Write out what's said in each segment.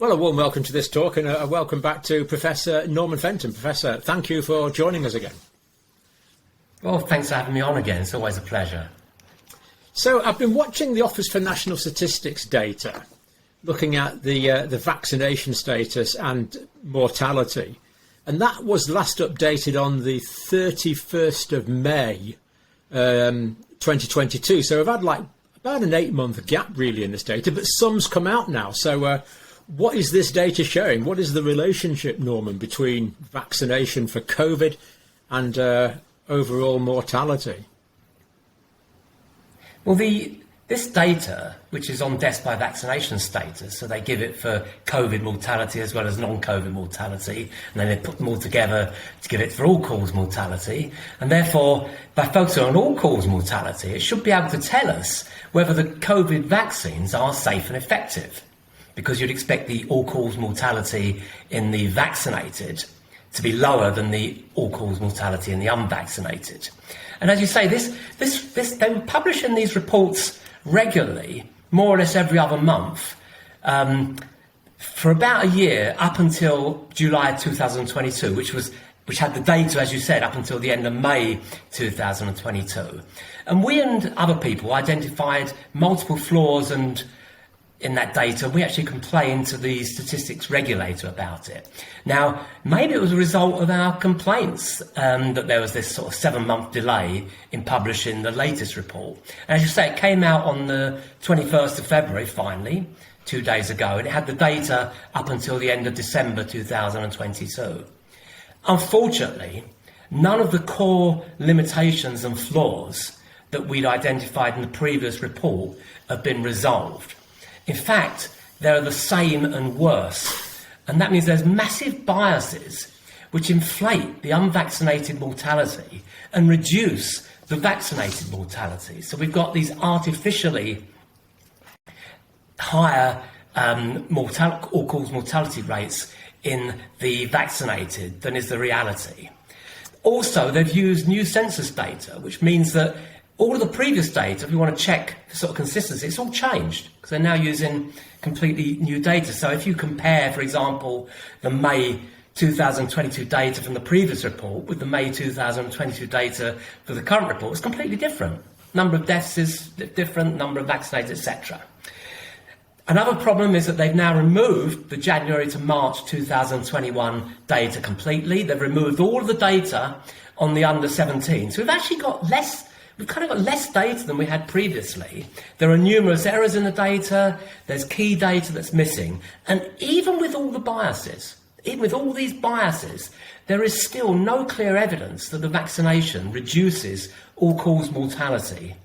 Well, a warm welcome to this talk and a welcome back to Professor Norman Fenton. Professor, thank you for joining us again. Well, thanks for having me on again. It's always a pleasure. So I've been watching the Office for National Statistics data, looking at the vaccination status and mortality. And that was last updated on the 31st of May, 2022. So we've had like about an 8-month gap really in this data, but some's come out now. So what is this data showing? What is the relationship, Norman, between vaccination for COVID and overall mortality? Well, this data, which is on deaths by vaccination status, so they give it for COVID mortality as well as non-COVID mortality, and then they put them all together to give it for all-cause mortality. And therefore, by focusing on all-cause mortality, it should be able to tell us whether the COVID vaccines are safe and effective, because you'd expect the all-cause mortality in the vaccinated to be lower than the all-cause mortality in the unvaccinated. And as you say, they were publishing these reports regularly, more or less every other month, for about a year up until July 2022, which had the data, as you said, up until the end of May 2022. And we and other people identified multiple flaws in that data. We actually complained to the statistics regulator about it. Now, maybe it was a result of our complaints that there was this sort of 7-month delay in publishing the latest report. And as you say, it came out on the 21st of February, finally, 2 days ago, and it had the data up until the end of December 2022. Unfortunately, none of the core limitations and flaws that we'd identified in the previous report have been resolved. In fact, they're the same and worse. And that means there's massive biases which inflate the unvaccinated mortality and reduce the vaccinated mortality. So we've got these artificially higher all-cause mortality rates in the vaccinated than is the reality. Also, they've used new census data, which means that all of the previous data, if you want to check for sort of consistency, it's all changed because they're now using completely new data. So if you compare, for example, the May 2022 data from the previous report with the May 2022 data for the current report, it's completely different. Number of deaths is different, number of vaccinated, etc. Another problem is that they've now removed the January to March 2021 data completely. They've removed all of the data on the under 17. So we've actually got We've kind of got less data than we had previously. There are numerous errors in the data. There's key data that's missing. And even with all the biases, even with all these biases, there is still no clear evidence that the vaccination reduces all-cause mortality.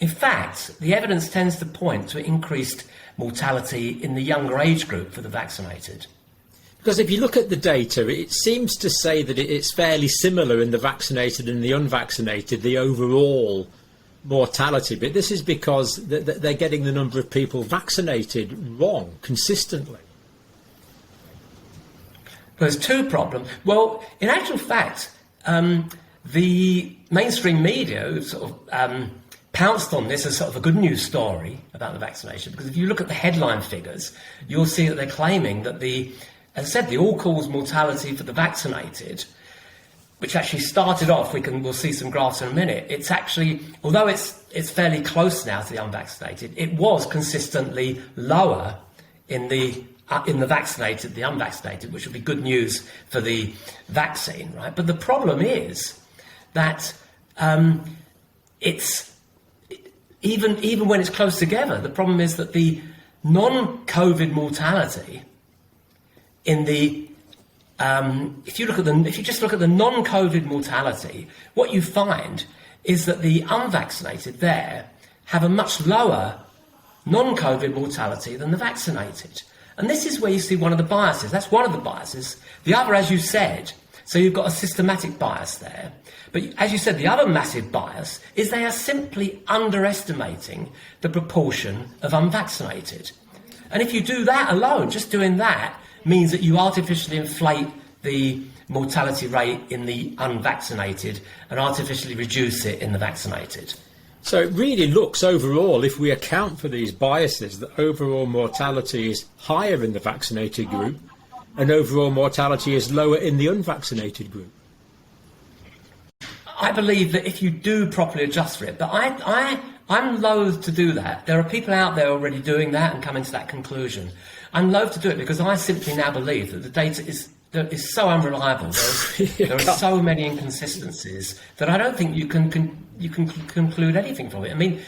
In fact, the evidence tends to point to increased mortality in the younger age group for the vaccinated. Because if you look at the data, it seems to say that it's fairly similar in the vaccinated and the unvaccinated, the overall mortality. But this is because they're getting the number of people vaccinated wrong consistently. There's two problems. Well, in actual fact, the mainstream media sort of pounced on this as sort of a good news story about the vaccination. Because if you look at the headline figures, you'll see that they're claiming that as I said, the all-cause mortality for the vaccinated, which actually started off, we'll see some graphs in a minute, it's actually, although it's fairly close now to the unvaccinated, it was consistently lower in the vaccinated, the unvaccinated, which would be good news for the vaccine, right? But the problem is that it's even when it's close together, the problem is that the non-COVID mortality in the if you just look at the non-COVID mortality, what you find is that the unvaccinated there have a much lower non-COVID mortality than the vaccinated. And this is where you see one of the biases. That's one of the biases. The other, as you said, so you've got a systematic bias there. But as you said, the other massive bias is they are simply underestimating the proportion of unvaccinated. And if you do that alone, just doing that, means that you artificially inflate the mortality rate in the unvaccinated and artificially reduce it in the vaccinated. So it really looks overall, if we account for these biases, that overall mortality is higher in the vaccinated group and overall mortality is lower in the unvaccinated group. I believe that if you do properly adjust for it, but I'm loath to do that. There are people out there already doing that and coming to that conclusion. I'm loath to do it because I simply now believe that the data is so unreliable. There are so many inconsistencies that I don't think you can conclude anything from it. I mean,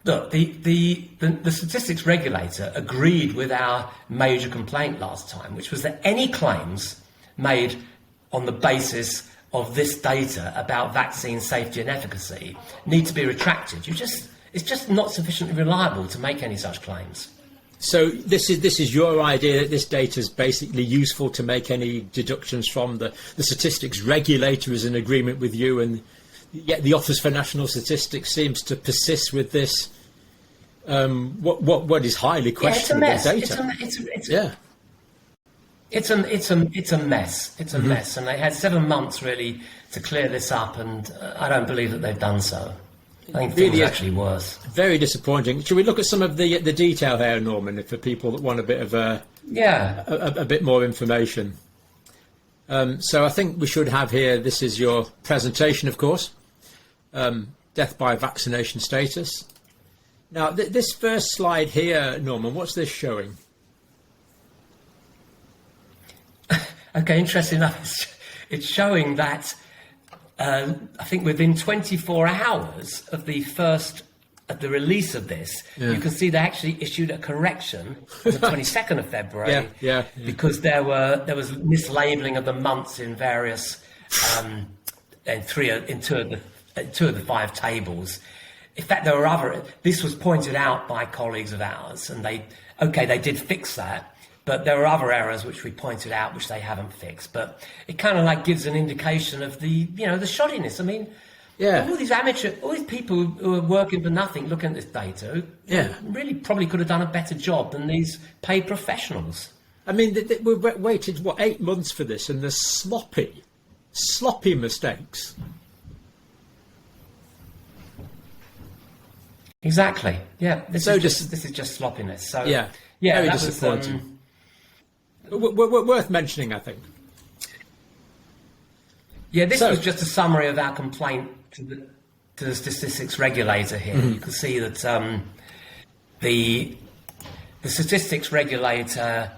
the statistics regulator agreed with our major complaint last time, which was that any claims made on the basis of this data about vaccine safety and efficacy need to be retracted. It's just not sufficiently reliable to make any such claims. So this is your idea that this data is basically useful to make any deductions from. The statistics regulator is in agreement with you, and yet the Office for National Statistics seems to persist with this. What is highly questionable data? It's a mess. It's a mess, and they had 7 months really to clear this up, and I don't believe that they've done so. I think things are actually worse. Very disappointing. Should we look at some of the detail here, Norman, for people that want a bit of a bit more information? So I think we should have here. This is your presentation, of course. Death by vaccination status. Now, this first slide here, Norman, what's this showing? Okay, interesting enough, it's showing that I think within 24 hours of the release of this, you can see they actually issued a correction on the 22nd of February because there was mislabeling of the months in various in two of the 5 tables. In fact, there were this was pointed out by colleagues of ours, and they did fix that. But there are other errors which we pointed out which they haven't fixed. But it kind of like gives an indication of the shoddiness. I mean, all these people who are working for nothing looking at this data, really probably could have done a better job than these paid professionals. I mean, we waited 8 months for this, and there's sloppy mistakes. Exactly. Yeah. This is just sloppiness. So very disappointing. Worth mentioning, I think. Yeah, this was just a summary of our complaint to the statistics regulator here. You can see that the statistics regulator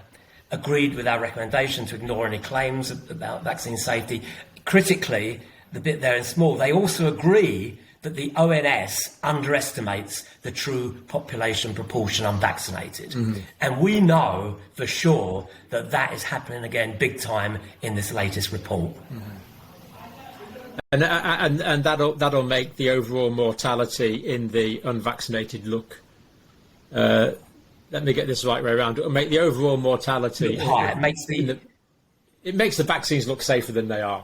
agreed with our recommendation to ignore any claims about vaccine safety. Critically, the bit there in small, they also agree that the ONS underestimates the true population proportion unvaccinated. And we know for sure that is happening again big time in this latest report. And that'll make the overall mortality in the unvaccinated look. Let me get this the right way around. It'll make the overall mortality higher. It makes the vaccines look safer than they are.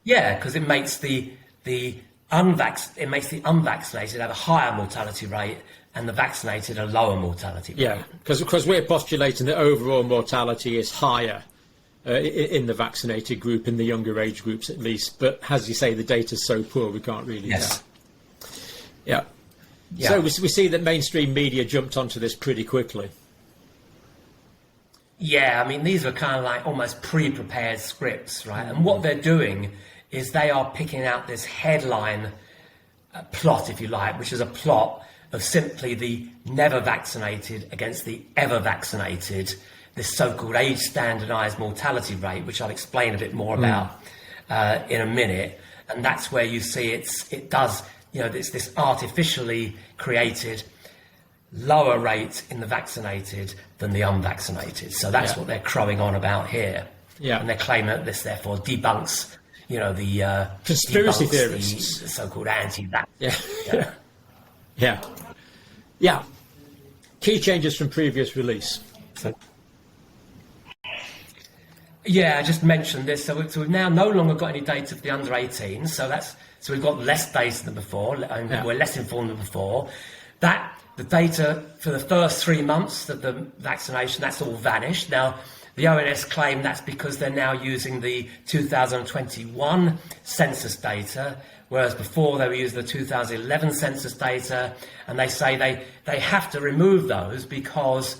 Yeah, because it makes the unvaccinated have a higher mortality rate and the vaccinated a lower mortality rate. Yeah, because we're postulating that overall mortality is higher in the vaccinated group, in the younger age groups at least. But as you say, the data's so poor, we can't really tell. Yeah. So we see that mainstream media jumped onto this pretty quickly. Yeah, I mean, these are kind of like almost pre-prepared scripts, right? And what they're doing is they are picking out this headline plot, if you like, which is a plot of simply the never vaccinated against the ever vaccinated, this so-called age standardized mortality rate, which I'll explain a bit more about in a minute. And that's where you see it's this artificially created lower rate in the vaccinated than the unvaccinated. So that's what they're crowing on about here. Yeah. And they're claiming that this therefore debunks the conspiracy theorists, the so-called anti-vax. Yeah. Key changes from previous release. Yeah, I just mentioned this. So we've now no longer got any data for the under 18. So we've got less data than before, and we're less informed than before. The data for the first 3 months of the vaccination, that's all vanished. Now, The ONS claim that's because they're now using the 2021 census data, whereas before they were using the 2011 census data, and they say they have to remove those because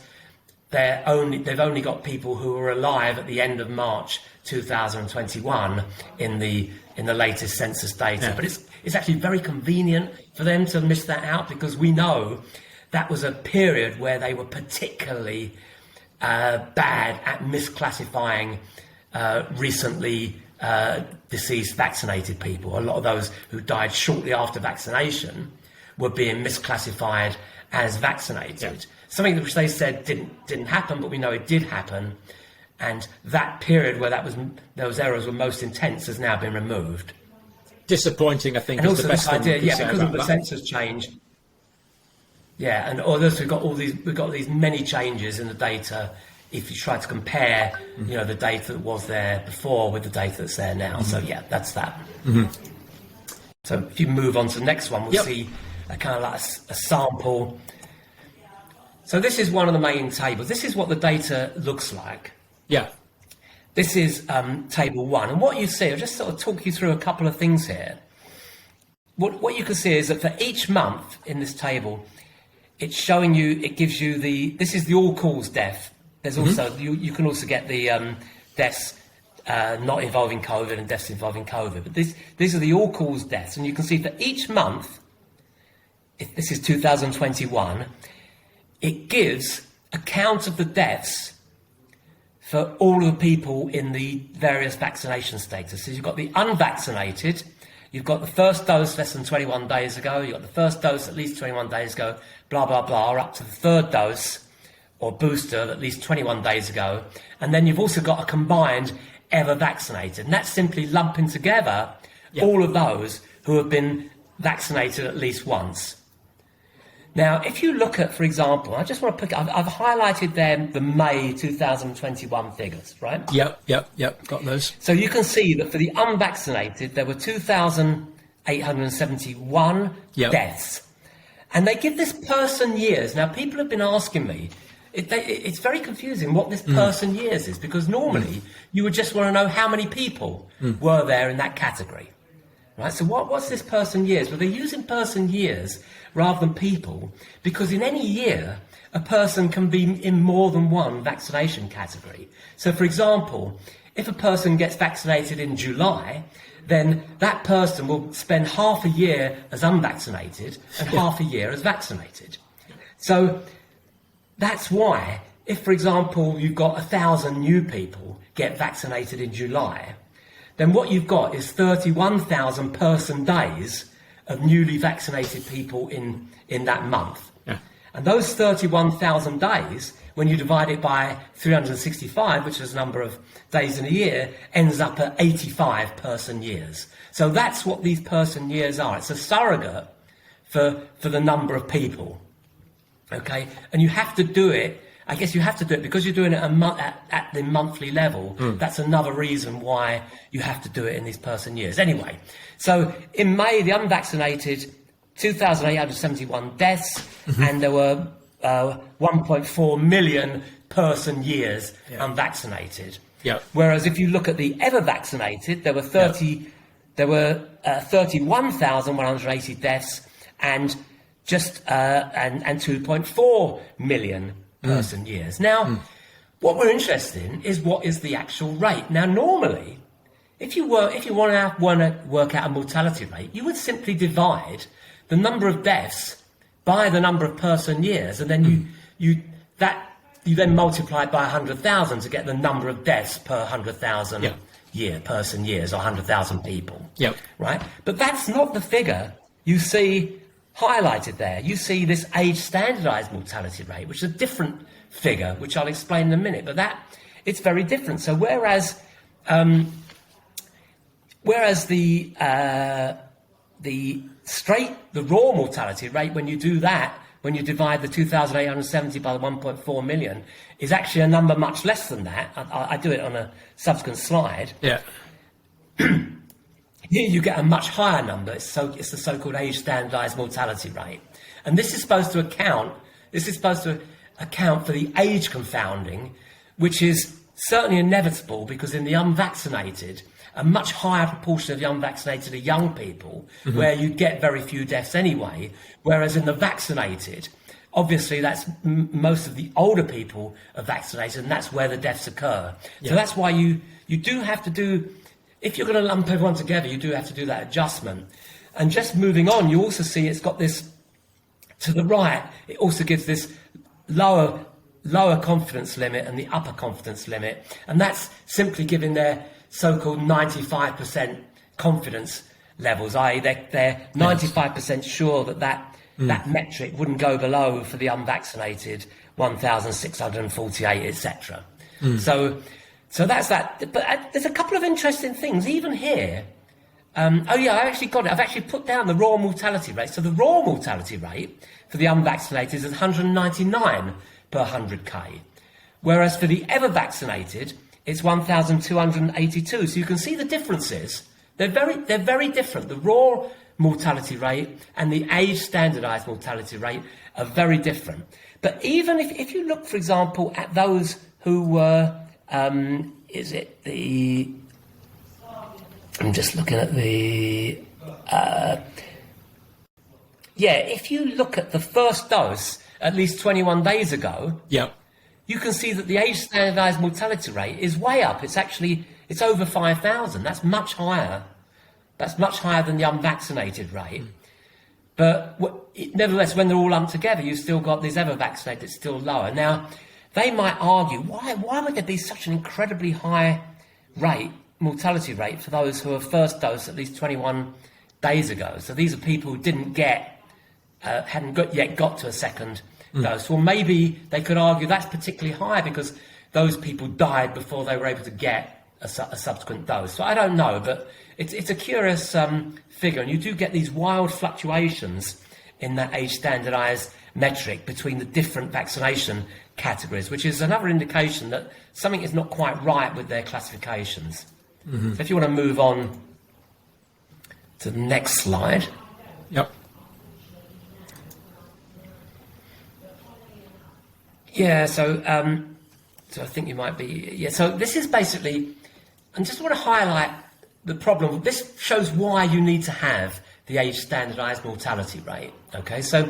they've only got people who were alive at the end of March 2021 in the latest census data. Yeah. But it's actually very convenient for them to miss that out, because we know that was a period where they were particularly bad at misclassifying recently deceased vaccinated people. A lot of those who died shortly after vaccination were being misclassified as vaccinated. Yeah. Something which they said didn't happen, but we know it did happen. And that period where those errors were most intense has now been removed. Disappointing, I think, And is also the best this thing idea, you can say because about of the that. census change. Yeah, and others we've got these many changes in the data. If you try to compare, the data that was there before with the data that's there now. So yeah, that's that. So if you move on to the next one, we'll see a kind of like a sample. So this is one of the main tables. This is what the data looks like. Yeah. This is table 1, and what you see, I'll just sort of talk you through a couple of things here. What you can see is that for each month in this table, it's showing you, it gives you this is the all-cause death. There's also, you can also get the deaths not involving COVID and deaths involving COVID. But these are the all-cause deaths, and you can see for each month, if this is 2021, it gives a count of the deaths for all of the people in the various vaccination status. So you've got the unvaccinated, you've got the first dose less than 21 days ago, you've got the first dose at least 21 days ago, blah, blah, blah, up to the third dose or booster at least 21 days ago. And then you've also got a combined ever vaccinated. And that's simply lumping together all of those who have been vaccinated at least once. Now, if you look at, for example, I just want to I've highlighted there the May 2021 figures, right? Yep, got those. So you can see that for the unvaccinated, there were 2,871 deaths. And they give this person years. Now, people have been asking me, it's very confusing what this person years is, because normally you would just want to know how many people were there in that category. Right, so what's this person years? Well, they're using person years rather than people, because in any year, a person can be in more than one vaccination category. So, for example, if a person gets vaccinated in July, then that person will spend half a year as unvaccinated and half a year as vaccinated. So that's why, if, for example, you've got 1,000 new people get vaccinated in July, then what you've got is 31,000 person days of newly vaccinated people in that month. Yeah. And those 31,000 days, when you divide it by 365, which is the number of days in a year, ends up at 85 person years. So that's what these person years are. It's a surrogate for the number of people. Okay? And you have to do it, I guess you have to do it because you're doing it at the monthly level. That's another reason why you have to do it in these person years. Anyway, so in May, the unvaccinated, 2,871 deaths, and there were 1.4 million person years unvaccinated. Yep. Whereas if you look at the ever vaccinated, there were 31,180 deaths and just and 2.4 million person years. Now, what we're interested in is what is the actual rate. Now, normally, if you want to work out a mortality rate, you would simply divide the number of deaths by the number of person years, and then you then multiply it by 100,000 to get the number of deaths per 100,000 person years, or 100,000 people. Yep. Right? But that's not the figure you see highlighted there. You see this age standardized mortality rate, which is a different figure, which I'll explain in a minute, but it's very different. So whereas the raw mortality rate, when you do that, when you divide the 2,870 by the 1.4 million, is actually a number much less than that. I do it on a subsequent slide. Yeah. Here you get a much higher number. It's the so-called age standardized mortality rate. And this is supposed to account for the age confounding, which is certainly inevitable, because in the unvaccinated, a much higher proportion of the unvaccinated are young people, where you get very few deaths anyway, whereas in the vaccinated, obviously that's most of the older people are vaccinated, and that's where the deaths occur. So that's why you do have to do, if you're going to lump everyone together, you do have to do that adjustment. And just moving on, you also see it's got this, to the right, it also gives this lower confidence limit and the upper confidence limit, and that's simply giving their so-called 95% confidence levels, i.e. they're 95% sure that metric wouldn't go below, for the unvaccinated, 1,648, etc. So that's that. But there's a couple of interesting things even here. I actually got it. I've actually put down the raw mortality rate. So the raw mortality rate for the unvaccinated is 199 per 100k, whereas for the ever vaccinated, it's 1,282. So you can see the differences. They're very different. The raw mortality rate and the age standardized mortality rate are very different. But even if you look, for example, at those who were, I'm just looking at the, if you look at the first dose at least 21 days ago, you can see that the age standardized mortality rate is way up. It's over 5,000. That's much higher. That's much higher than the unvaccinated rate. But nevertheless, when they're all lumped together, you've still got these ever vaccinated still lower. Now, they might argue, why would there be such an incredibly high mortality rate for those who are first dose at least 21 days ago? So these are people who didn't hadn't yet got to a second dose. Well, maybe they could argue that's particularly high because those people died before they were able to get a subsequent dose. So I don't know, but it's a curious figure, and you do get these wild fluctuations in that age standardized metric between the different vaccination categories, which is another indication that something is not quite right with their classifications. So if you want to move on to the next slide. So I think you might be... so this is basically... I just want to highlight the problem. This shows why you need to have the age standardized mortality rate. Okay, so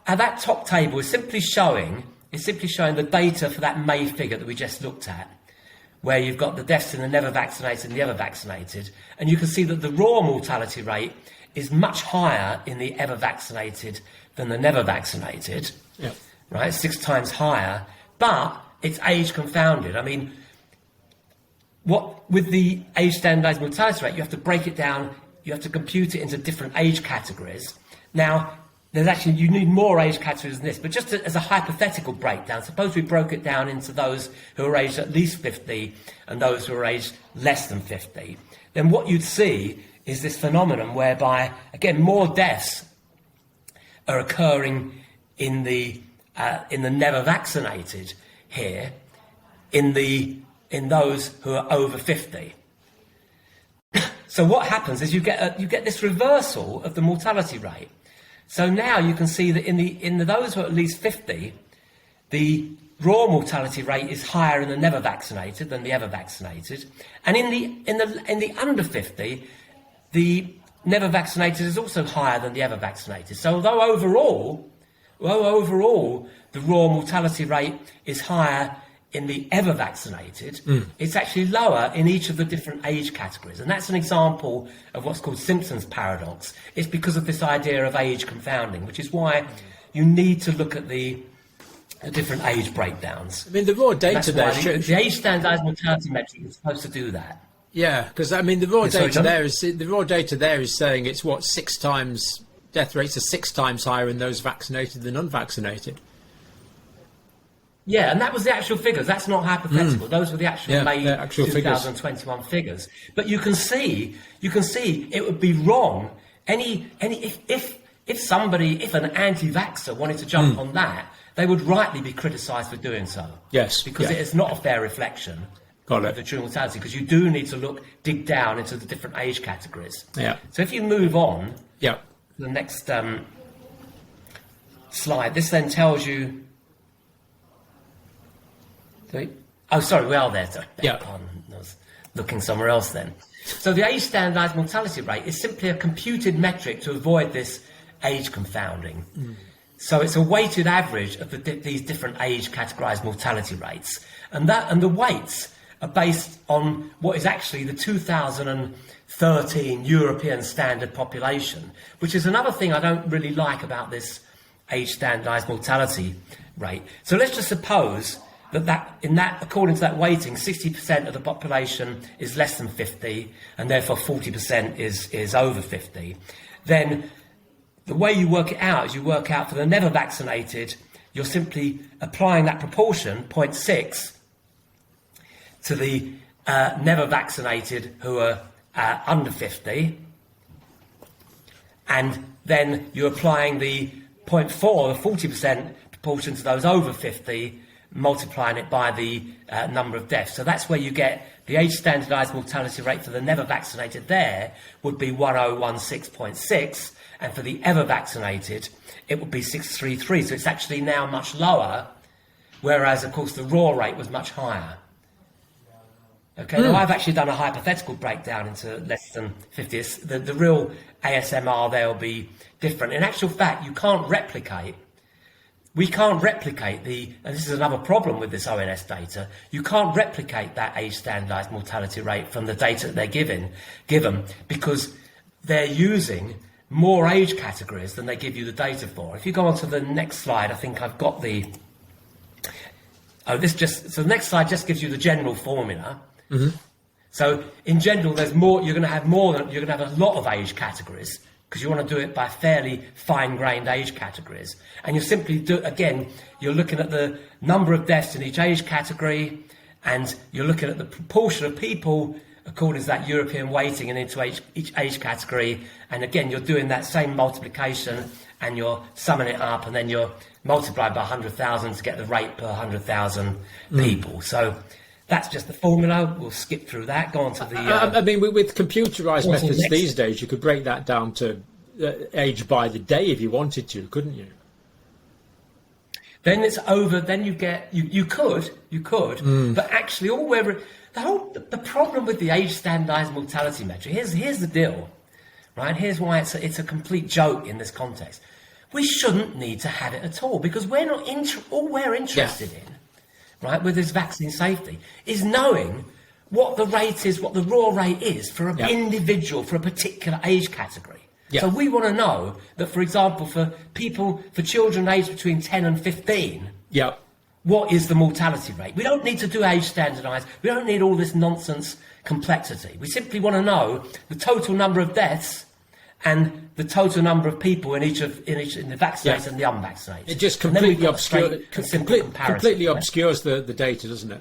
at that top table is simply showing the data for that May figure that we just looked at, where you've got the deaths in the never vaccinated and the ever vaccinated, and you can see that the raw mortality rate is much higher in the ever vaccinated than the never vaccinated. Right, 6 times higher, but it's age confounded. I mean, with the age standardized mortality rate, you have to break it down, you have to compute it into different age categories. Now, you need more age categories than this, but just as a hypothetical breakdown, suppose we broke it down into those who are aged at least 50 and those who are aged less than 50, then what you'd see is this phenomenon whereby, again, more deaths are occurring in the never vaccinated here, in those who are over 50. So what happens is you get this reversal of the mortality rate. So now you can see that in those who are at least 50, the raw mortality rate is higher in the never vaccinated than the ever vaccinated, and in the under 50, the never vaccinated is also higher than the ever vaccinated. So although overall, the raw mortality rate is higher in the ever vaccinated, it's actually lower in each of the different age categories. And that's an example of what's called Simpson's paradox. It's because of this idea of age confounding, which is why you need to look at the different age breakdowns. I mean, the raw data there... The age standardized mortality metric is supposed to do that. Yeah, because, I mean, the raw data there is saying it's 6 times... Death rates are 6 times higher in those vaccinated than unvaccinated. Yeah, and that was the actual figures. That's not hypothetical. Those were the actual May 2021 figures. But you can see it would be wrong. If an anti-vaxxer wanted to jump on that, they would rightly be criticised for doing so. Yes, because it is not a fair reflection of the true mortality. Because you do need to dig down into the different age categories. Yeah. So if you move on. Yeah. The next slide. This then tells you. Oh, sorry, we are there. Sorry, Yeah. pardon. I was looking somewhere else then. So the age standardised mortality rate is simply a computed metric to avoid this age confounding. So it's a weighted average of these different age categorised mortality rates. And the weights are based on what is actually the 2013 European standard population, which is another thing I don't really like about this age standardised mortality rate. So let's just suppose that according to that weighting, 60% of the population is less than 50, and therefore 40% is over 50. Then the way you work it out is you work out for the never vaccinated, you're simply applying that proportion, 0.6, to the never vaccinated who are under 50, and then you're applying the 0.4, the 40% proportion to those over 50, multiplying it by the number of deaths. So that's where you get the age standardised mortality rate for the never vaccinated there would be 1016.6, and for the ever vaccinated it would be 633. So it's actually now much lower, whereas of course the raw rate was much higher. Okay, now I've actually done a hypothetical breakdown into less than 50. The real ASMR there will be different. In actual fact, we can't replicate and this is another problem with this ONS data, you can't replicate that age standardised mortality rate from the data that they're given because they're using more age categories than they give you the data for. If you go on to the next slide, I think I've got the next slide just gives you the general formula. So in general, there's more. You're going to have a lot of age categories because you want to do it by fairly fine-grained age categories, and you simply you're looking at the number of deaths in each age category, and you're looking at the proportion of people according to that European weighting and into each age category, and again you're doing that same multiplication and you're summing it up, and then you're multiplied by 100,000 to get the rate per 100,000 people. So that's just the formula. We'll skip through that. Go on to the... I mean, with computerised methods these days, you could break that down to age by the day if you wanted to, couldn't you? Then it's over. Then you get... You could. But actually, the problem with the age standardised mortality metric, here's the deal, right? Here's why it's a complete joke in this context. We shouldn't need to have it at all, because we're not all we're interested in, right, with this vaccine safety, is knowing what the rate is, what the raw rate is for an individual, for a particular age category. So we want to know that, for example, for children aged between 10 and 15, what is the mortality rate? We don't need to do age standardised. We don't need all this nonsense complexity. We simply want to know the total number of deaths and the total number of people in the vaccinated and the unvaccinated. It just completely obscures the data, doesn't it?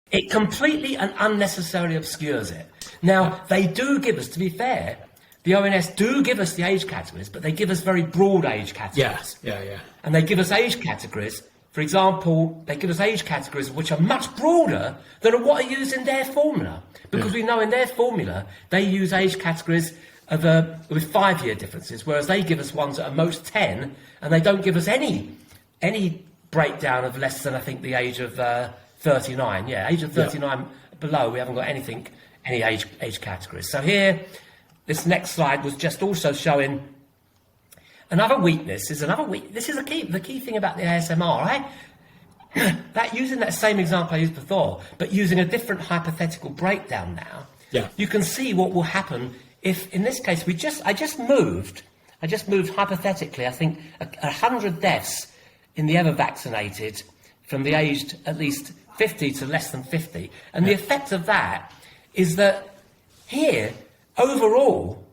It completely and unnecessarily obscures it. Now, they do give us, to be fair, the ONS do give us the age categories, but they give us very broad age categories. And they give us age categories, for example, they give us age categories which are much broader than what are used in their formula. Because we know in their formula, they use age categories with 5-year differences, whereas they give us ones that are most 10, and they don't give us any breakdown of less than, I think, the age of 39. Age of 39 below, we haven't got any age categories. So here, this next slide was just also showing another weakness. This is the key thing about the ASMR, right? That using that same example I used before, but using a different hypothetical breakdown now, you can see what will happen if, in this case, I just moved hypothetically, I think, 100 deaths in the ever vaccinated from the aged at least 50 to less than 50. And the effect of that is that here, overall,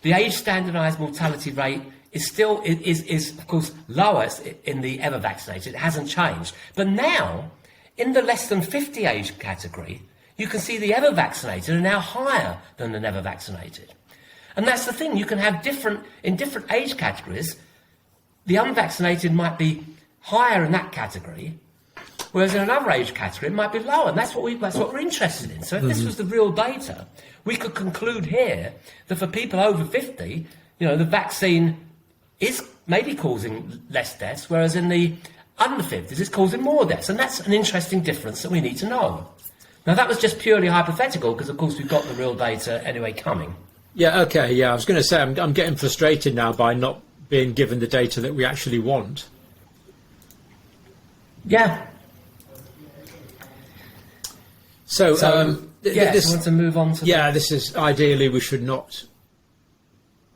the age standardised mortality rate is still, of course, lower in the ever vaccinated. It hasn't changed. But now, in the less than 50 age category, you can see the ever vaccinated are now higher than the never vaccinated. And that's the thing, you can have in different age categories, the unvaccinated might be higher in that category, whereas in another age category it might be lower, and that's what we're interested in. So if this was the real data, we could conclude here that for people over 50, the vaccine is maybe causing less deaths, whereas in the under 50s is causing more deaths. And that's an interesting difference that we need to know. Now, that was just purely hypothetical because, of course, we've got the real data anyway coming. Yeah, okay, yeah. I was going to say, I'm getting frustrated now by not being given the data that we actually want. Yeah. So yes, I want to move on to... Yeah, this is, ideally, we should not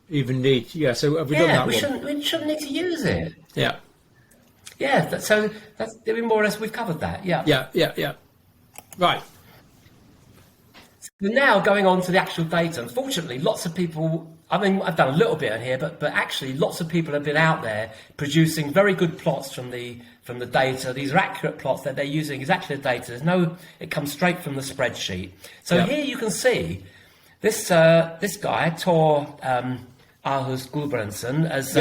even need... Yeah, so have we done that we shouldn't need to use it. Yeah. Yeah, so that's more or less, we've covered that, yeah. Yeah. Right. So now going on to the actual data, unfortunately, lots of people, I mean, I've done a little bit on here, but actually lots of people have been out there producing very good plots from the data. These are accurate plots that they're using exactly the data. It comes straight from the spreadsheet. So here you can see this guy, Tor Aarhus Gulbrandsen, has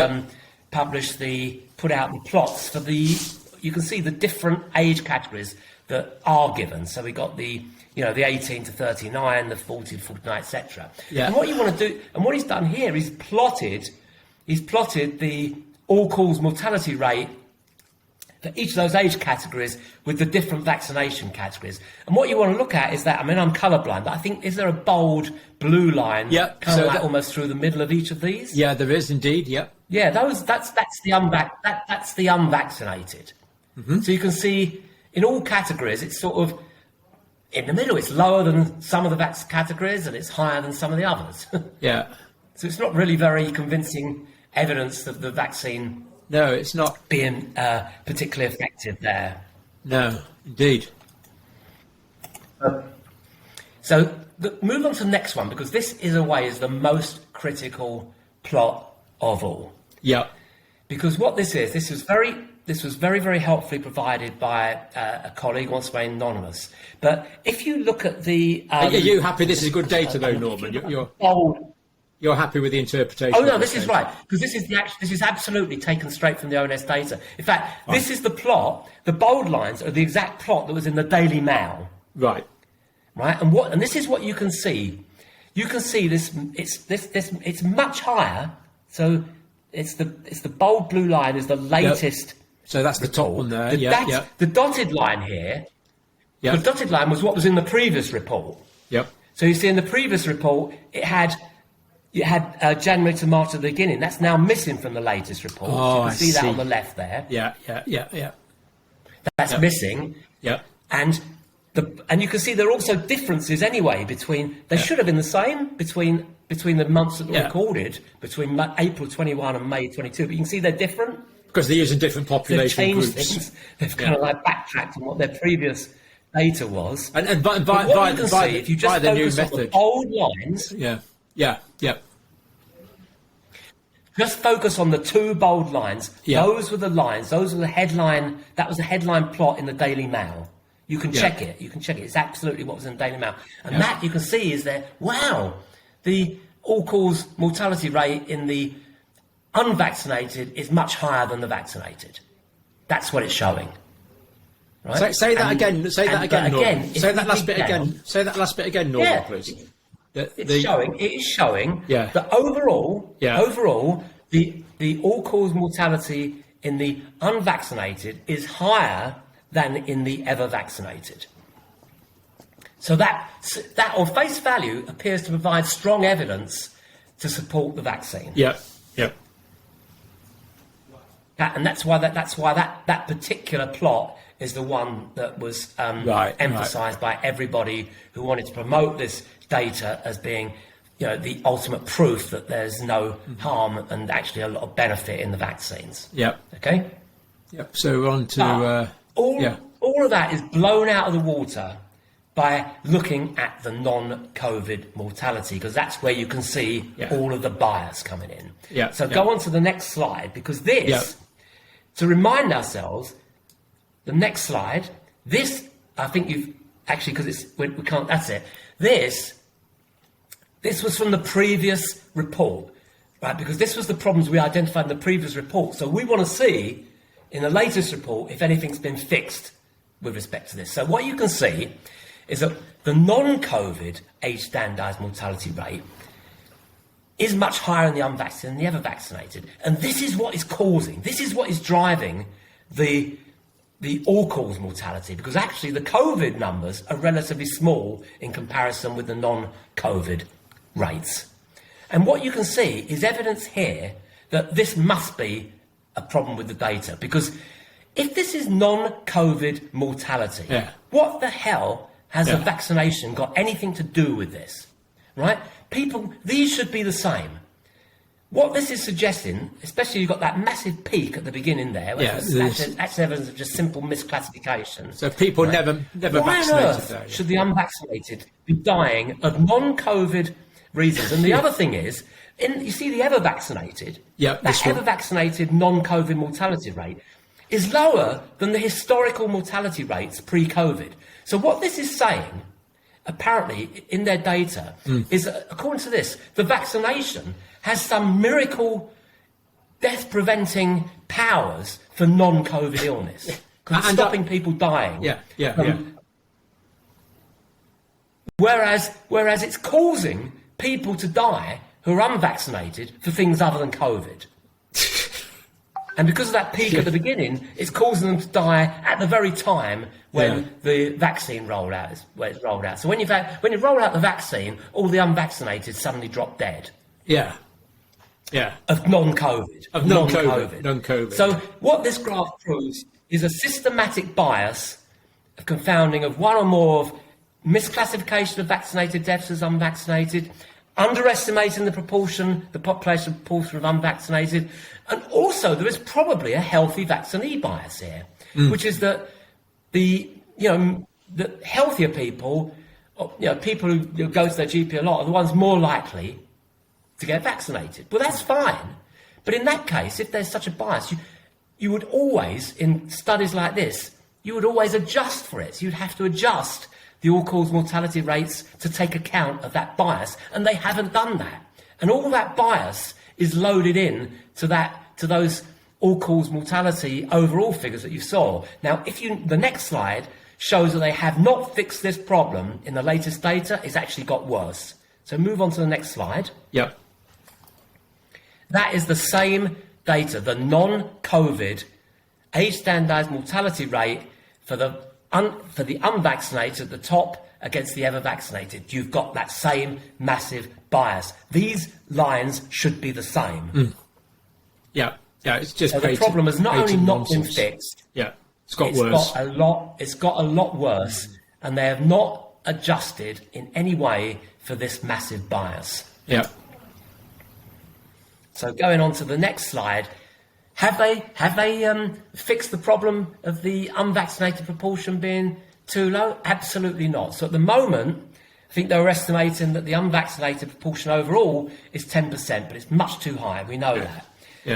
put out the plots for you can see the different age categories that are given. So we got the 18 to 39, the 40 to 49, etc. Yeah. And what you want to do, and what he's done here, he's plotted the all-cause mortality rate for each of those age categories with the different vaccination categories. And what you want to look at is that, I mean, I'm colourblind, but I think, is there a bold blue line kind of almost through the middle of each of these? Yeah, there is indeed, yeah. Yeah, that's the unvaccinated. Mm-hmm. So you can see in all categories, it's sort of in the middle. It's lower than some of the categories, and it's higher than some of the others. Yeah. So it's not really very convincing evidence of the vaccine. No, it's not being particularly effective there. No, indeed. So move on to the next one, because this is is the most critical plot of all. Yeah. Because what this was very, very helpfully provided by a colleague, once again anonymous. But if you look at the... Are you happy this is good data, though, Norman? You're happy with the interpretation? Oh, no, this is right. Because this is absolutely taken straight from the ONS data. In fact, this is the plot. The bold lines are the exact plot that was in the Daily Mail. Right. Right? And this is what you can see. You can see this. It's much higher. So it's the bold blue line is the latest. Yep. So that's the top one there. The dotted line here. Yep. The dotted line was what was in the previous report. Yep. So you see in the previous report it had January to March at the beginning. That's now missing from the latest report. Oh, so you can see that on the left there. Yeah. That's missing. Yeah. And you can see there are also differences anyway between. They should have been the same between the months that were recorded between April 21 and May 22. But you can see they're different because they're using different population groups. Things. They've kind of backtracked on what their previous data was. And by the new method, the bold lines. Yeah. Just focus on the two bold lines. Yeah. Those were the lines. Those were the headline. That was the headline plot in the Daily Mail. You can check it. It's absolutely what was in the Daily Mail. And that you can see is there. Wow, the all-cause mortality rate in the unvaccinated is much higher than the vaccinated. That's what it's showing. Right? Say that again. Say that again, Norman. Say that last bit again. Say that last bit again, Norman, please. It is showing that overall, the all-cause mortality in the unvaccinated is higher than in the ever vaccinated. So that on face value appears to provide strong evidence to support the vaccine. Yeah. And that's why that particular plot is the one that was emphasised by everybody who wanted to promote this data as being, the ultimate proof that there's no harm and actually a lot of benefit in the vaccines. Yeah. Okay. Yep. So we're on to all of that is blown out of the water by looking at the non-COVID mortality, because that's where you can see all of the bias coming in. Yeah. So go on to the next slide, because this, to remind ourselves, the next slide, this, I think you've actually, because we can't, that's it. This was from the previous report, right? Because this was the problems we identified in the previous report. So we want to see in the latest report if anything's been fixed with respect to this. So what you can see is that the non-COVID age standardised mortality rate is much higher in the unvaccinated than the ever vaccinated. And this is what is driving the the all-cause mortality, because actually the COVID numbers are relatively small in comparison with the non-COVID rates. And what you can see is evidence here that this must be a problem with the data, because if this is non-COVID mortality, what the hell has a vaccination got anything to do with this, right? These should be the same. What this is suggesting, especially you've got that massive peak at the beginning there, that's evidence of just simple misclassification. So people never Why vaccinated on earth there. should the unvaccinated be dying of non-COVID reasons? And the other thing is, you see the ever vaccinated, that ever vaccinated non-COVID mortality rate is lower than the historical mortality rates pre-COVID. So what this is saying, apparently in their data, is that, according to this, the vaccination has some miracle death-preventing powers for non-COVID illness, because it's stopping people dying. Whereas it's causing people to die who are unvaccinated for things other than COVID. And because of that peak at the beginning, it's causing them to die at the very time when the vaccine rolled out. So when you roll out the vaccine, all the unvaccinated suddenly drop dead. Of non-COVID. Non-COVID. So what this graph proves is a systematic bias of confounding of one or more of misclassification of vaccinated deaths as unvaccinated, underestimating the population proportion of unvaccinated, and also there is probably a healthy vaccinee bias here, which is that the healthier people, people who go to their GP a lot, are the ones more likely to get vaccinated. Well, that's fine, but in that case, if there's such a bias, you would always, in studies like this, you would always adjust for it. So you'd have to adjust the all-cause mortality rates to take account of that bias, and they haven't done that. And all that bias is loaded in to those all-cause mortality overall figures that you saw. Now, the next slide shows that they have not fixed this problem in the latest data. It's actually got worse. So move on to the next slide. That is the same data, the non-COVID age-standardized mortality rate for the unvaccinated at the top against the ever-vaccinated. You've got that same massive bias. These lines should be the same. It's just so the problem has not only not been fixed. It's got worse. It's got a lot worse, and they have not adjusted in any way for this massive bias. So going on to the next slide, have they fixed the problem of the unvaccinated proportion being too low? Absolutely not. So at the moment, I think they were estimating that the unvaccinated proportion overall is 10%, but it's much too high. We know that.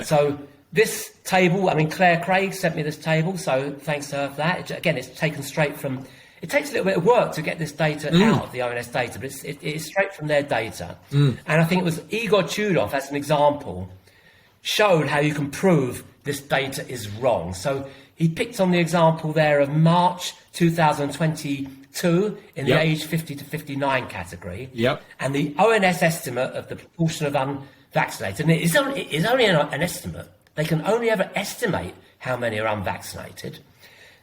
So this table, Claire Craig sent me this table, so thanks to her for that. Again, it's taken straight from... It takes a little bit of work to get this data out of the ONS data, but it is straight from their data. And I think it was Igor Chudov, as an example, showed how you can prove this data is wrong. So he picked on the example there of March 2022 in the age 50 to 59 category. And the ONS estimate of the proportion of unvaccinated, and it is only an estimate. They can only ever estimate how many are unvaccinated.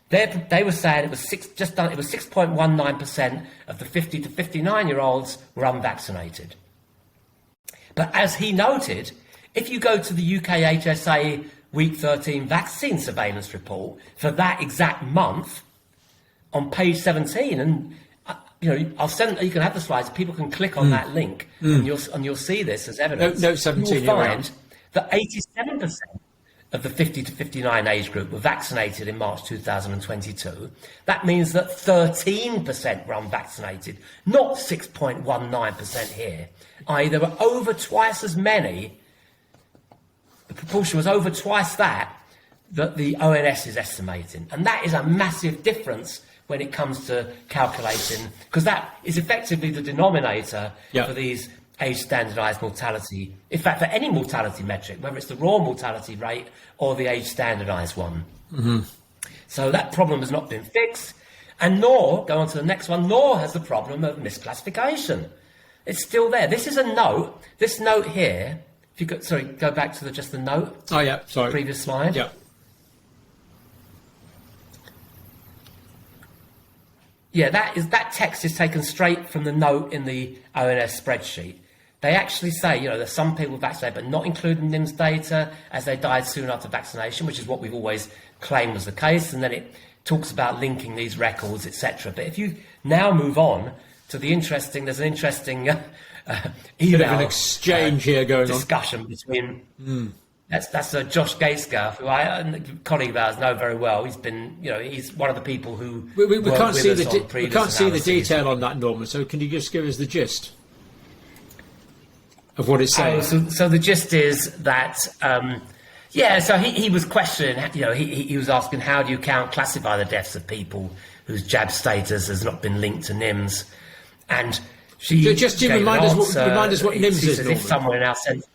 They were saying it was 6.19% of the 50 to 59-year-olds were unvaccinated. But as he noted, if you go to the UK HSA Week 13 vaccine surveillance report for that exact month, on page 17, and I'll send. You can have the slides. People can click on that link, and you'll see this as evidence. Note 17. You will find that 87% of the 50 to 59 age group were vaccinated in March 2022. That means that 13% were unvaccinated, not 6.19% here. I.e., there were over twice as many. The proportion was over twice that the ONS is estimating. And that is a massive difference when it comes to calculating, because that is effectively the denominator for these age-standardised mortality. In fact, for any mortality metric, whether it's the raw mortality rate or the age-standardised one. So that problem has not been fixed. And nor, go on to the next one, nor has the problem of misclassification. It's still there. This is a note. This note here, if you could, go back to just the note. Oh, yeah, sorry. Previous slide. Yeah, that text is taken straight from the note in the ONS spreadsheet. They actually say, there's some people vaccinated but not including NIMS data as they died soon after vaccination, which is what we've always claimed was the case. And then it talks about linking these records, etc. But if you now move on to there's an interesting email bit of an exchange here going discussion on. Between that's Josh Gatesgaff, who a colleague of ours know very well. He's been, he's one of the people who we can't see the analyses. detail on that, Norman. So can you just give us the gist of what it's saying? So the gist is that, so he was questioning, he was asking, how do you classify the deaths of people whose jab status has not been linked to NIMS? And she just remind us what NIMS is. As if someone in our sense.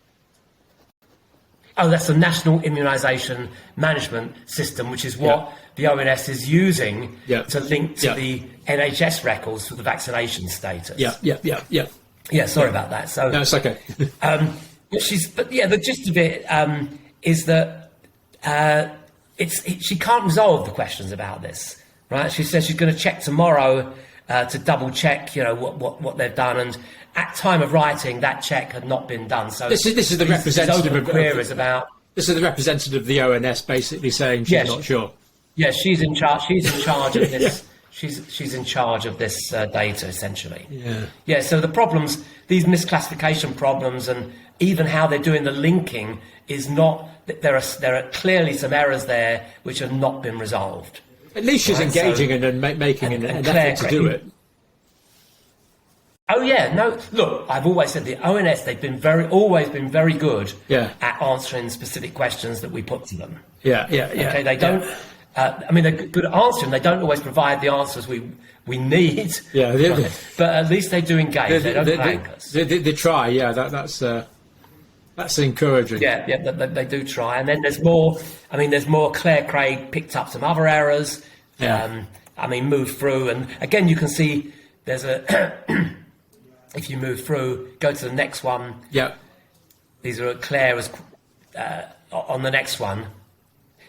Oh, that's the National Immunisation Management System, which is what the ONS is using to link to the NHS records for the vaccination status. Yeah, sorry about that. So no, it's okay. The gist of it is that she can't resolve the questions about this, right? She says she's going to check tomorrow to double check, what they've done, and at time of writing, that check had not been done. So this is the representative of queries about. This is the representative of the ONS basically saying she's not sure. Yeah, she's in charge. She's in charge of this. She's in charge of this data, essentially. Yeah. So the problems, these misclassification problems, and even how they're doing the linking is not. There are clearly some errors there which have not been resolved. At least she's engaging and making an effort to do it. Oh yeah, no. Look, I've always said the ONS, they've always been very good at answering specific questions that we put to them. Yeah. Okay, they don't. They're good at answering. They don't always provide the answers we need. Yeah, but at least they do engage. They don't blank us. They try. Yeah, that's encouraging. Yeah, they do try. And then there's more. There's more. Claire Craig picked up some other errors. Moved through, and again you can see there's a. If you move through, go to the next one. Yeah. These are Claire was on the next one.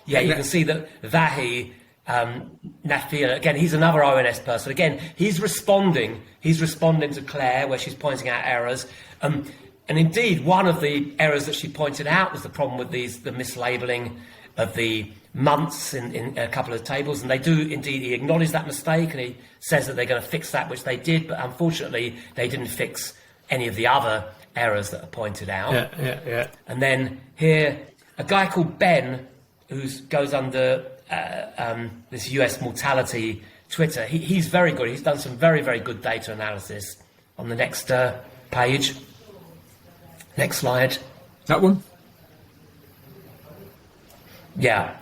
Yeah, you can see that Vahi Nafila, again, he's another ONS person. Again, he's responding to Claire where she's pointing out errors. And indeed, one of the errors that she pointed out was the problem with the mislabeling of the months in a couple of tables, and they do indeed, he acknowledged that mistake and he says that they're going to fix that, which they did, but unfortunately they didn't fix any of the other errors that are pointed out. Yeah. And then here, a guy called Ben, who goes under this US mortality Twitter, he's very good. He's done some very, very good data analysis. On the next page. Next slide. That one? Yeah.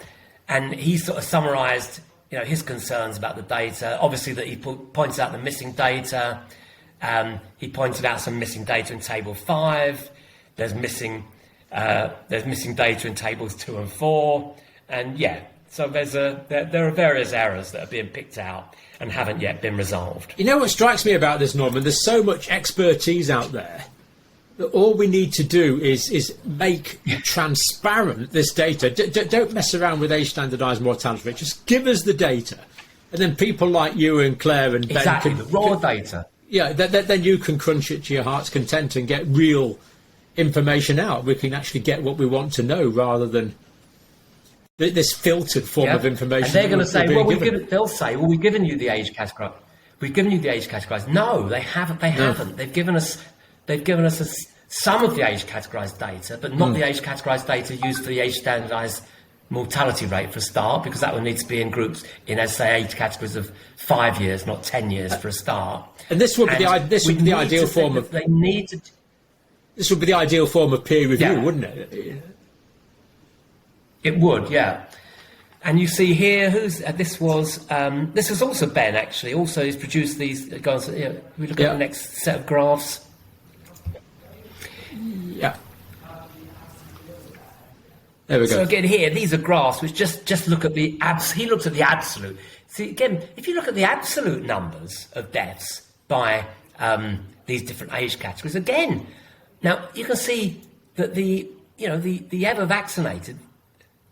And he sort of summarised, his concerns about the data. Obviously, that he points out the missing data. He pointed out some missing data in Table 5. There's missing data in Tables 2 and 4. And so there are various errors that are being picked out and haven't yet been resolved. You know what strikes me about this, Norman? There's so much expertise out there. All we need to do is make transparent this data. Don't mess around with age-standardised mortality rate. Just give us the data. And then people like you and Claire and Ben can... the raw data. Yeah, then you can crunch it to your heart's content and get real information out. We can actually get what we want to know rather than this filtered form of information. And they're going to say, they'll say, well, we've given you the age category. We've given you the age categories. No, they haven't. They haven't. They've given us some of the age categorised data, but not the age categorised data used for the age standardised mortality rate for a start, because that would need to be in groups in, as say, age categories of 5 years, not 10 years for a start. And this would be the ideal form of. They need to. This would be the ideal form of peer review, wouldn't it? It would, yeah. And you see here, this was also Ben, actually. Also, he's produced these. We look at the next set of graphs. Yeah. There we go. So again, here these are graphs which just look at the he looks at the absolute. See, again, if you look at the absolute numbers of deaths by these different age categories, again, now you can see that the ever vaccinated.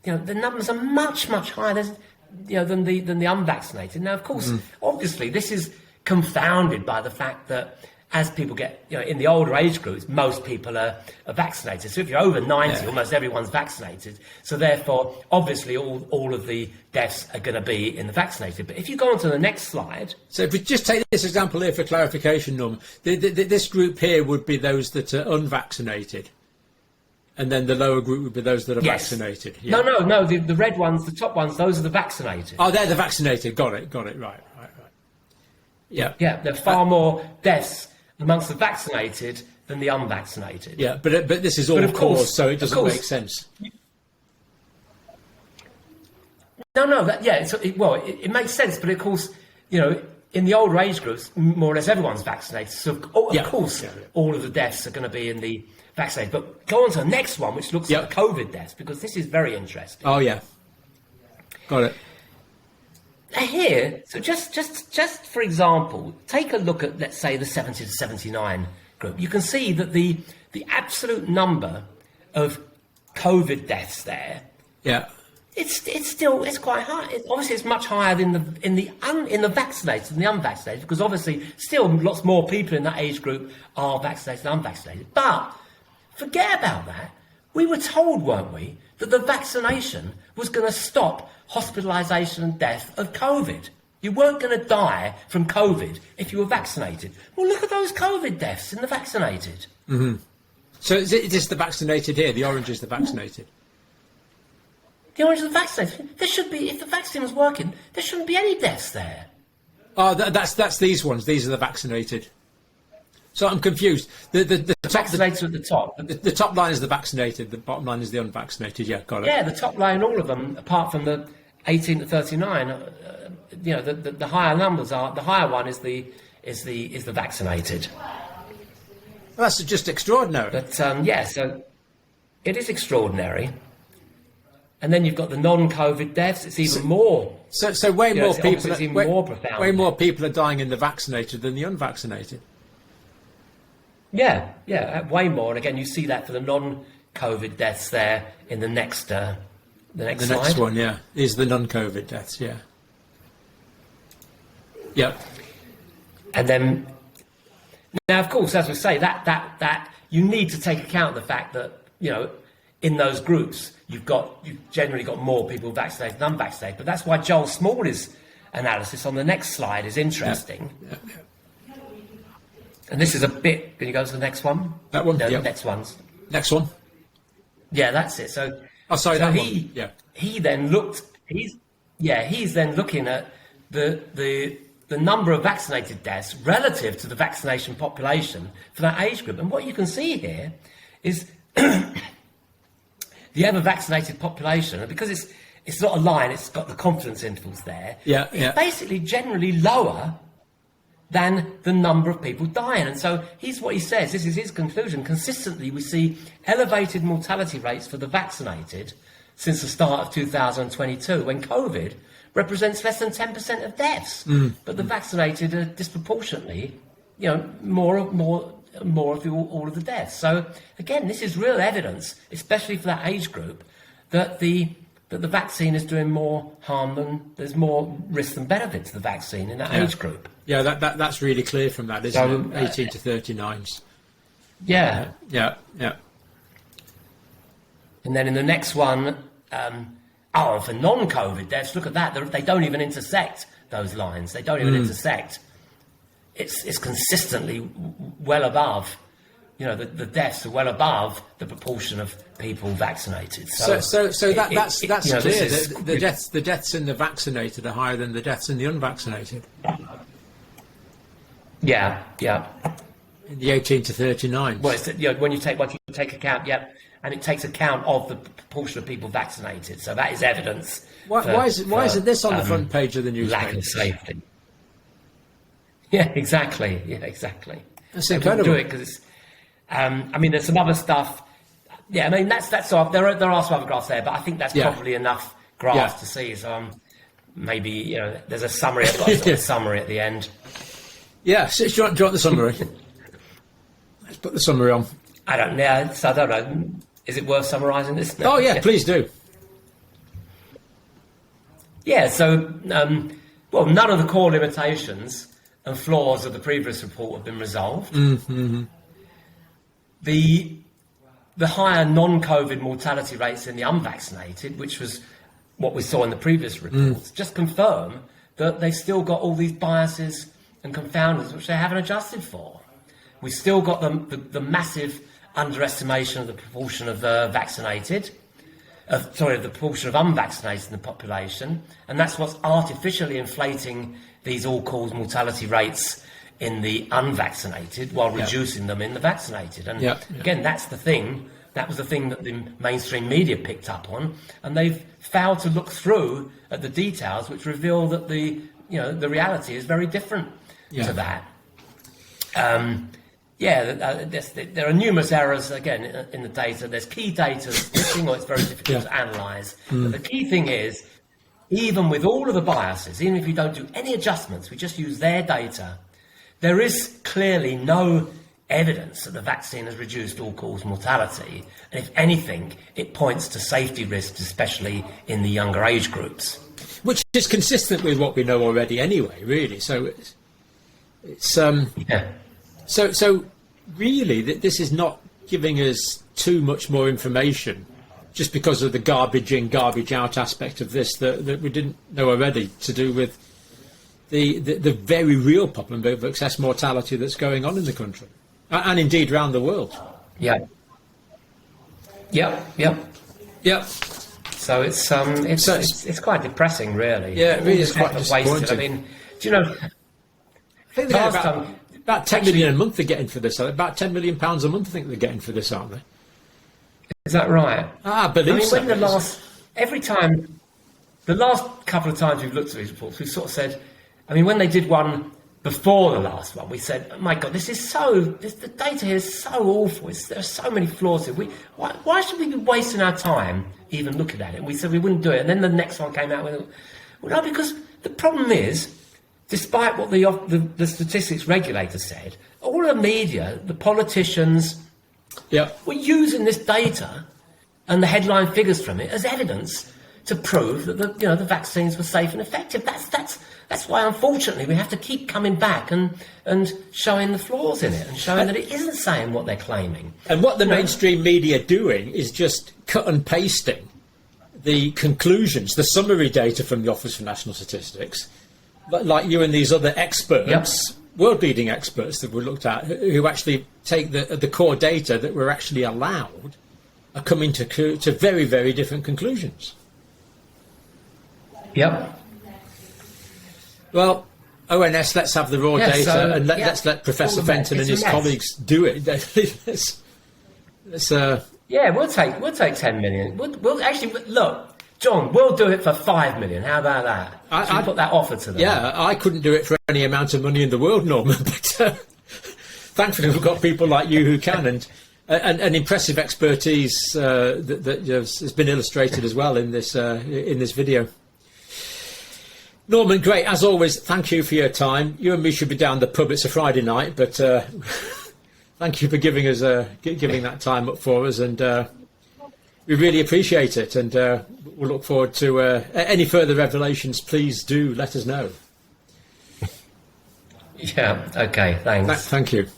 The numbers are much, much higher. There's than the unvaccinated. Now, of course, obviously, this is confounded by the fact that as people get, in the older age groups, most people are vaccinated. So if you're over 90, almost everyone's vaccinated. So therefore, obviously, all of the deaths are going to be in the vaccinated. But if you go on to the next slide. So if we just take this example here for clarification, Norm, this group here would be those that are unvaccinated. And then the lower group would be those that are vaccinated. Yeah. No. The red ones, the top ones, those are the vaccinated. Oh, they're the vaccinated. Got it. Right. Yeah. Yeah, there are far more deaths amongst the vaccinated than the unvaccinated. Yeah, but this is all caused, so it doesn't make sense. No. It makes sense, but of course, in the older age groups, more or less everyone's vaccinated. So of course, all of the deaths are going to be in the vaccinated. But go on to the next one, which looks at the COVID deaths, because this is very interesting. Oh yeah, got it. Here, so just for example, take a look at, let's say, the 70 to 79 group. You can see that the absolute number of COVID deaths there. Yeah. It's quite high. Obviously, it's much higher than in the vaccinated and the unvaccinated, because obviously still lots more people in that age group are vaccinated and unvaccinated. But forget about that. We were told, weren't we, that the vaccination was going to stop hospitalisation and death of COVID. You weren't going to die from COVID if you were vaccinated. Well, look at those COVID deaths in the vaccinated. Mm-hmm. So is this the vaccinated here? The orange is the vaccinated. The orange is the vaccinated. There should be, if the vaccine was working, there shouldn't be any deaths there. Oh, that's these ones. These are the vaccinated. So I'm confused. The vaccinated at the top. The top line is the vaccinated. The bottom line is the unvaccinated. Yeah, got it. Yeah, the top line, all of them, apart from the 18 to 39. The higher numbers are. The higher one is the vaccinated. Well, that's just extraordinary. But so it is extraordinary. And then you've got the non-COVID deaths. It's even more. So way more people. It's even more profound. Way more people are dying in the vaccinated than the unvaccinated. Yeah, way more. And again, you see that for the non-COVID deaths there in the next slide. Next one, is the non-COVID deaths. Yeah. Yep. And then now, of course, as we say, that you need to take account of the fact that in those groups you've generally got more people vaccinated than unvaccinated. But that's why Joel Smalley's analysis on the next slide is interesting. Yeah. And this is a bit. Can you go to the next one? That one. No, the next ones. Next one. Yeah, that's it. So. Oh, sorry, that one. Yeah. He then looked. He's then looking at the number of vaccinated deaths relative to the vaccination population for that age group. And what you can see here is the ever vaccinated population, and because it's not a line, it's got the confidence intervals there. It's basically generally lower than the number of people dying. And so here's what he says, this is his conclusion: consistently we see elevated mortality rates for the vaccinated since the start of 2022, when COVID represents less than 10% of deaths. But the vaccinated are disproportionately, more of all of the deaths. So again, this is real evidence, especially for that age group, that the vaccine is doing more harm than there's more risk than benefit to the vaccine in that age group. Yeah, that's really clear from that, isn't it? 18 to 39s. Yeah. Yeah. And then in the next one, for non-COVID deaths, look at that. They don't even intersect those lines. They don't even intersect. It's consistently well above. The deaths are well above the proportion of people vaccinated. So that's clear. The deaths in the vaccinated are higher than the deaths in the unvaccinated. Yeah. In the 18 to 39. Well, when you take account, and it takes account of the proportion of people vaccinated. So that is evidence. Why isn't this on the front page of the newspaper? Lack of safety. Yeah, exactly. That's incredible. Do it because it's. There's some other stuff. Yeah, that's all. There are some other graphs there, but I think that's probably enough graphs to see. So maybe there's a summary. I've got a summary at the end. Yeah, so do you want the summary? Let's put the summary on. I don't know. Is it worth summarising this? No. Oh yeah, please do. Yeah, so, well, none of the core limitations and flaws of the previous report have been resolved. Mm-hmm. The higher non-COVID mortality rates in the unvaccinated, which was what we saw in the previous reports, just confirm that they've still got all these biases and confounders which they haven't adjusted for. We've still got the massive underestimation of the proportion of the proportion of unvaccinated in the population, and that's what's artificially inflating these all-cause mortality rates in the unvaccinated while reducing them in the vaccinated. And again, that was the thing that the mainstream media picked up on, and they've failed to look through at the details which reveal that the reality is very different to that. There are numerous errors, again, in the data. There's key data missing, or it's very difficult to analyse. But the key thing is, even with all of the biases, even if you don't do any adjustments, we just use their data, there is clearly no evidence that the vaccine has reduced all-cause mortality. And if anything, it points to safety risks, especially in the younger age groups. Which is consistent with what we know already anyway, really. So So really, this is not giving us too much more information just because of the garbage in, garbage out aspect of this that we didn't know already, to do with the very real problem of excess mortality that's going on in the country and indeed around the world. Yep. So it's quite depressing, really. Yeah, it really is quite disappointing. I mean, do you know? I think about 10 million a month they're getting for this. About £10 million a month, I think they're getting for this, aren't they? Is that right? I believe so. The last couple of times we've looked at these reports, we've sort of said, when they did one before the last one, we said, oh my God, the data here is so awful. There are so many flaws here. Why should we be wasting our time even looking at it? We said we wouldn't do it. And then the next one came out with, well, no, because the problem is, despite what the statistics regulator said, all the media, the politicians, were using this data and the headline figures from it as evidence to prove that the vaccines were safe and effective. That's why, unfortunately, we have to keep coming back and showing the flaws in it and showing that it isn't saying what they're claiming. And what the mainstream media are doing is just cut and pasting the conclusions, the summary data from the Office for National Statistics, like you and these other experts, world-leading experts that we looked at, who actually take the core data that we're actually allowed, are coming to very, very different conclusions. Yep. Well, ONS, let's have the raw data, and let's let Professor Fenton and his colleagues do it. We'll take 10 million. We'll actually look. John, we'll do it for 5 million. How about that? I'd put that offer to them. Yeah, I couldn't do it for any amount of money in the world, Norman, but thankfully we've got people like you who can, and impressive expertise that has been illustrated as well in this video. Norman, great. As always, thank you for your time. You and me should be down the pub. It's a Friday night, but thank you for giving that time up for us, and we really appreciate it, and we'll look forward to any further revelations. Please do let us know. Yeah, okay, thanks. Thank you.